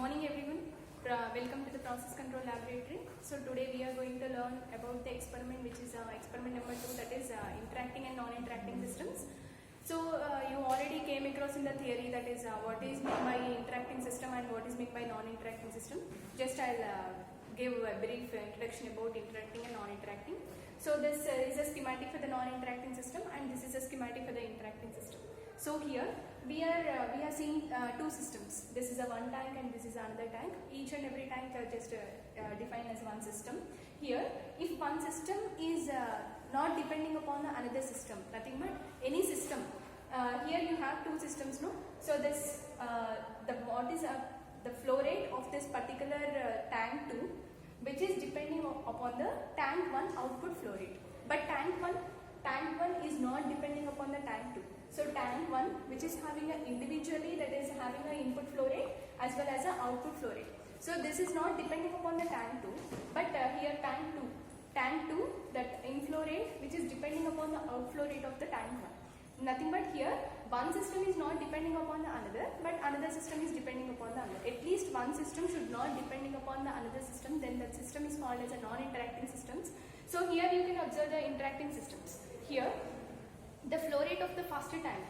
morning everyone. Welcome to the process control laboratory. So today we are going to learn about the experiment which is experiment number 2, that is interacting and non-interacting systems. So you already came across in the theory, that is what is meant by interacting system and what is meant by non-interacting system. Just I'll give a brief introduction about interacting and non-interacting. So this is a schematic for the non-interacting system and this is a schematic for the interacting system. So here we are seeing two systems. This is a one tank and this is another tank. Each and every tank are just defined as one system. Here, if one system is not depending upon the another system, nothing but any system. Here you have two systems, no? So this the flow rate of this particular tank 2, which is depending upon the tank 1 output flow rate. But tank 1 is not depending upon the tank 2. So tank 1, which is having a individually, that is having an input flow rate as well as an output flow rate. So this is not depending upon the tank 2, but here tank 2, that inflow rate which is depending upon the outflow rate of the tank 1. Nothing but here one system is not depending upon the another, but another system is depending upon the other. At least one system should not depending upon the another system, then that system is called as a non-interacting systems. So here you can observe the interacting systems. Here the flow rate of the first tank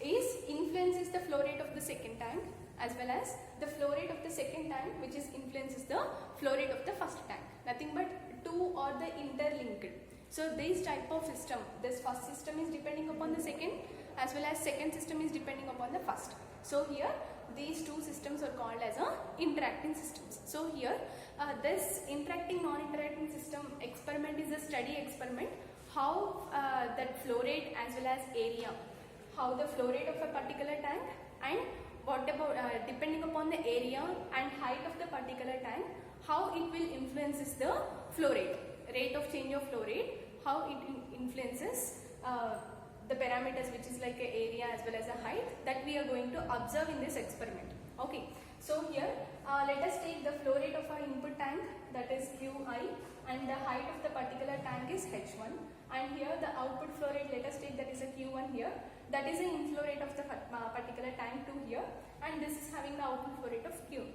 influences the flow rate of the second tank, as well as the flow rate of the second tank which is influences the flow rate of the first tank. Nothing but two are the interlinked. So this type of system, this first system is depending upon the second, as well as second system is depending upon the first. So here these two systems are called as interacting systems. So here this interacting non-interacting system experiment is a study experiment. How that flow rate as well as area, how the flow rate of a particular tank and what about depending upon the area and height of the particular tank, how it will influences the flow rate of change of flow rate, how it influences the parameters which is like a area as well as a height, that we are going to observe in this experiment. Okay, so here let us take the flow rate of our input tank, that is Qi, and the height of the particular tank is H1, and here the output flow rate, let us take that is a Q1 here, that is the inflow rate of the particular tank 2 here, and this is having the output flow rate of Q0.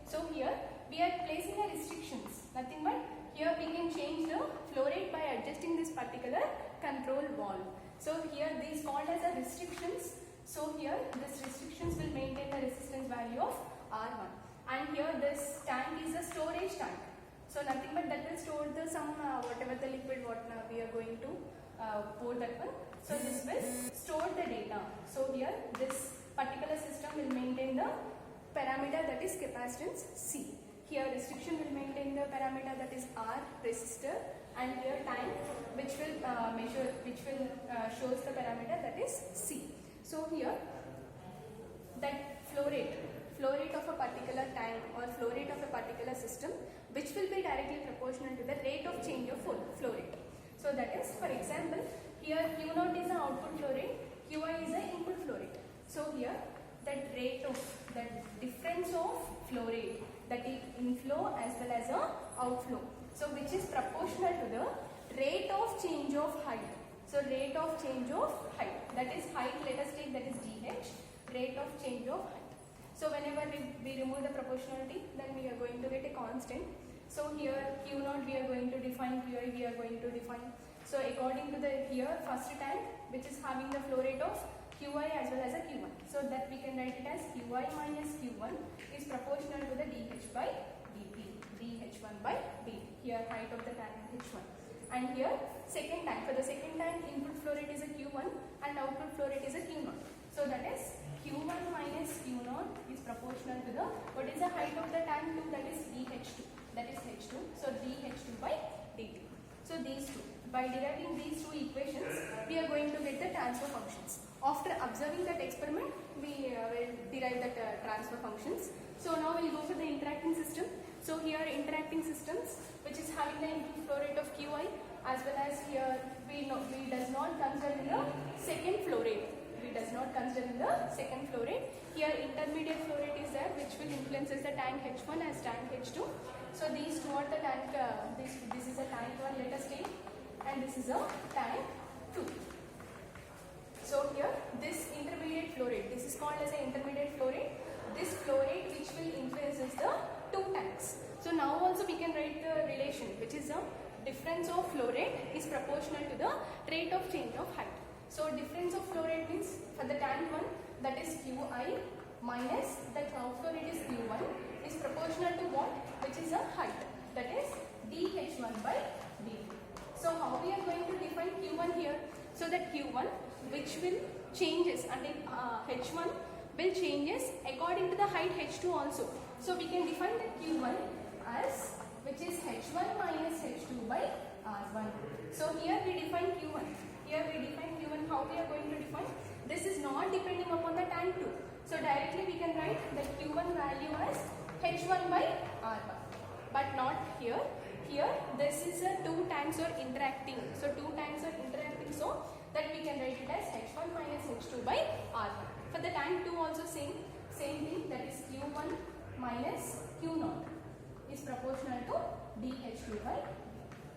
So here we are placing a restrictions, nothing but here we can change the flow rate by adjusting this particular control valve. So here these called as a restrictions. So here this restrictions will maintain the resistance value of R1, and here this tank is a storage tank. So nothing but that will store the some whatever the liquid what we are going to pour that one. So this will store the data. So here this particular system will maintain the parameter, that is capacitance C. Here restriction will maintain the parameter, that is R resistor, and here time which will shows the parameter, that is C. So here that flow rate of a particular tank or flow rate of a particular system, which will be directly proportional to the rate of change of flow rate. So that is, for example, here Q0 is the output flow rate, Qi is the input flow rate. So here that rate of that difference of flow rate, that is inflow as well as outflow, so which is proportional to the rate of change of height. So rate of change of height, that is height, let us take that is dH, rate of change of height. So whenever we remove the proportionality, then we are going to get a constant. So here Q0 we are going to define, Qi we are going to define. So according to the here first tank, which is having the flow rate of Qi as well as a Q1. So that we can write it as Qi minus Q1 is proportional to the dH by dt, dH1 by dt. Here height of the tank H1. And here second tank, for the second tank input flow rate is a Q1 and output flow rate is a Q0. So that is Q1 minus Q0 is proportional to the, what is the height of the tank 2, that is dH2, that is H2. So dH2 by dt. So these two, by deriving these two equations, we are going to get the transfer functions. After observing that experiment, we will derive the transfer functions. So now we will go for the interacting system. So here interacting systems, which is having the input flow rate of Qi, as well as here we does not consider the second flow rate. We does not consider the second flow rate. Here intermediate flow rate is there, which will influences the tank H1 as tank H2. So these two are the tank, this is a tank 1, let us take, and this is a tank 2. So here this intermediate flow rate, this is called as an intermediate flow rate. This flow rate which will influence is a difference of flow rate is proportional to the rate of change of height. So difference of flow rate means for the tank 1, that is Qi minus the outflow rate is Q1 is proportional to what? Which is a height, that is dH1 by dt. So how we are going to define Q1 here? So that Q1 which will changes and H1 will changes according to the height H2 also. So we can define the Q1 as which is H1 minus H2 by R1. So here we define Q1. Here we define Q1. How we are going to define? This is not depending upon the tank 2. So directly we can write the Q1 value as H1 by R1. But not here. Here this is a two tanks are interacting. So two tanks are interacting, so that we can write it as H1 minus H2 by R1. For the tank 2 also same thing, that is Q1 minus Q0 is proportional to dH2 by.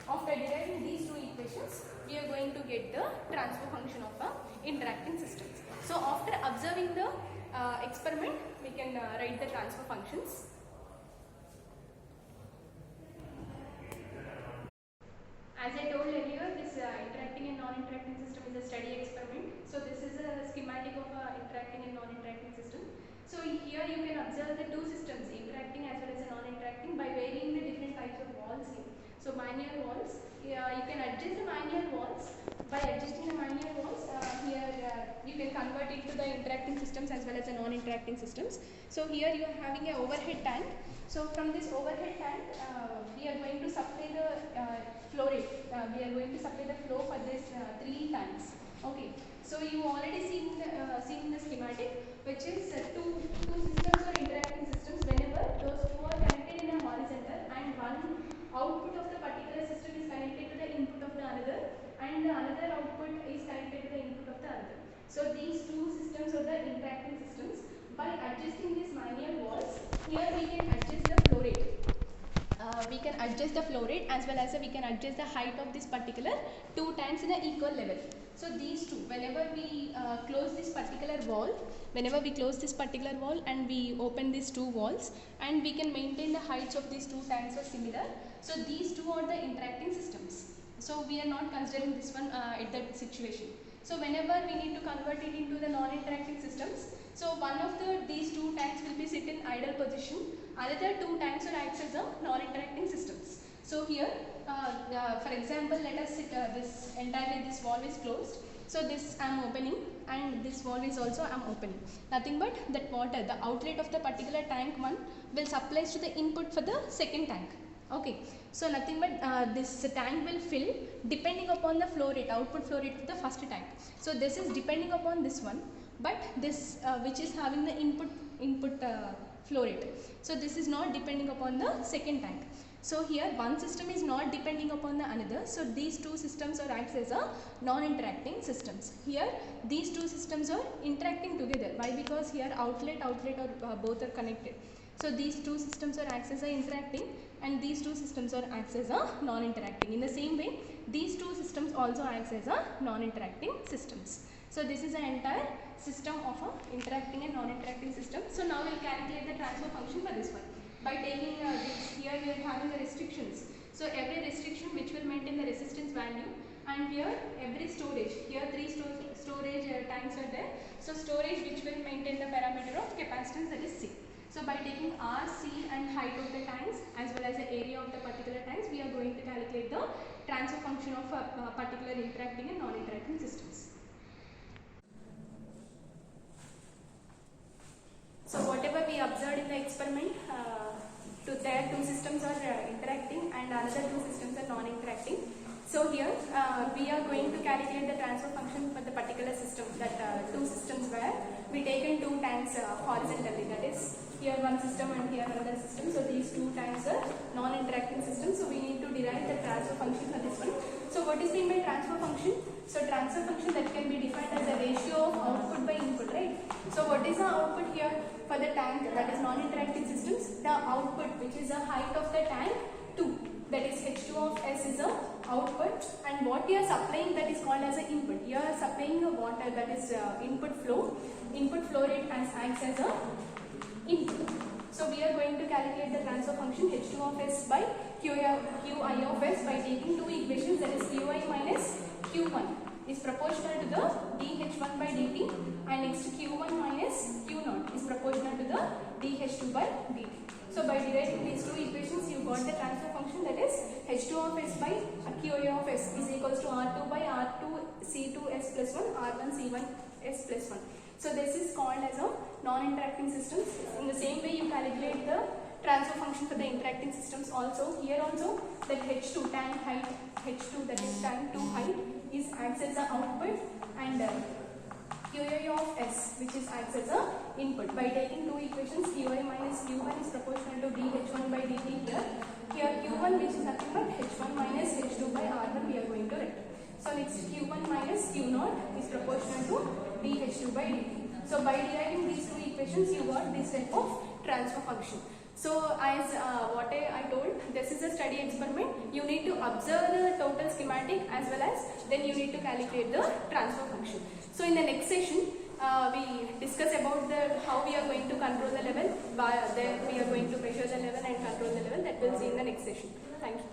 After deriving these two equations, we are going to get the transfer function of the interacting systems. So after observing the experiment, we can write the transfer functions. As I told earlier, this interacting and non-interacting system is a study experiment. So this is a schematic of a interacting and non-interacting system. So here you can observe the two systems, interacting as well as non-interacting, by varying the different types of walls here. So manual walls, you can adjust the manual walls. By adjusting the manual walls, you can convert it to the interacting systems as well as the non-interacting systems. So here you are having an overhead tank. So from this overhead tank, we are going to supply the flow rate. We are going to supply the flow for this three tanks. Okay. So you already seen the schematic, which is two systems or interacting systems. Whenever those two are connected in a horizontal and one output of the particular system is connected to the input of the another, and the another output is connected to the input of the other. So these two systems are the interacting systems. By adjusting these manual walls, here we can adjust the flow rate. We can adjust the flow rate as well as we can adjust the height of this particular two tanks in an equal level. So these two, whenever we close this particular wall, and we open these two walls, and we can maintain the heights of these two tanks are similar. So these two are the interacting systems. So we are not considering this one at that situation. So whenever we need to convert it into the non-interacting systems, so one of these two tanks will be sit in idle position. Another two tanks will act as a non-interacting systems. So here, for example, let us sit this wall is closed. So this I am opening, and this wall is also I am opening. Nothing but that water, the outlet of the particular tank 1 will supply to the input for the second tank. Okay, so nothing but this tank will fill depending upon the flow rate, output flow rate of the first tank. So this is depending upon this one, but this which is having the input flow rate. So this is not depending upon the second tank. So here one system is not depending upon the another. So these two systems are acts as a non-interacting systems. Here these two systems are interacting together. Why? Because here outlet are both are connected. So these two systems are acts as a interacting, and these two systems are acts as a non-interacting. In the same way, these two systems also acts as a non-interacting systems. So this is an entire system of a interacting and non-interacting system. So now we will calculate the transfer function for this one. By taking this, here we are having the restrictions. So every restriction which will maintain the resistance value, and here every storage. Here three storage tanks are there. So storage which will maintain the parameter of capacitance, that is C. So by taking R, C and height of the tanks as well as the area of the particular tanks, we are going to calculate the transfer function of a particular interacting and non-interacting systems. So whatever we observed in the experiment, there two systems are interacting and another two systems are non-interacting. So here we are going to calculate the transfer function for the particular system, that two systems where we taken two tanks horizontally, that is here one system and here another system. So these two tanks are non-interacting systems. So we need to derive the transfer function for this one. So what is meant by transfer function? So transfer function that can be defined as a ratio of output by input, right? So what is the output here for the tank that is non-interacting systems? The output, which is the height of the tank 2, that is H2 of S is a output, and what you are supplying, that is called as an input. You are supplying the water, that is input flow rate acts as a input. So we are going to calculate the transfer function H2 of S by Qi of S by taking two equations, that is Qi minus Q1 is proportional to the dH1 by dt, and next Q1 minus Q0 is proportional to the dH2 by dt. So by deriving these two equations, you got the transfer function, that is H2 of S by Qi of S is equals to R2 by R2 C2S plus 1 R1 C1 S plus 1. So this is called as a non-interacting systems. In the same way you calculate the transfer function for the interacting systems also. Here also that H2 tank height, H2 that is tank 2 height is acts as the output, and Qi of S which is acts as a input. By taking two equations, Qi minus Q1 is proportional to dH1 by dt here. Here Q1 which is nothing but H1 minus H2 by R1 we are going to write. So next Q1 minus Q0 is proportional to dH2 by dt. So by deriving these two equations, you got this type of transfer function. So as what I told, this is a study experiment. You need to observe the total schematic as well as then you need to calculate the transfer function. So in the next session, we discuss about how we are going to control the level. Then we are going to measure the level and control the level. That will see in the next session. Thank you.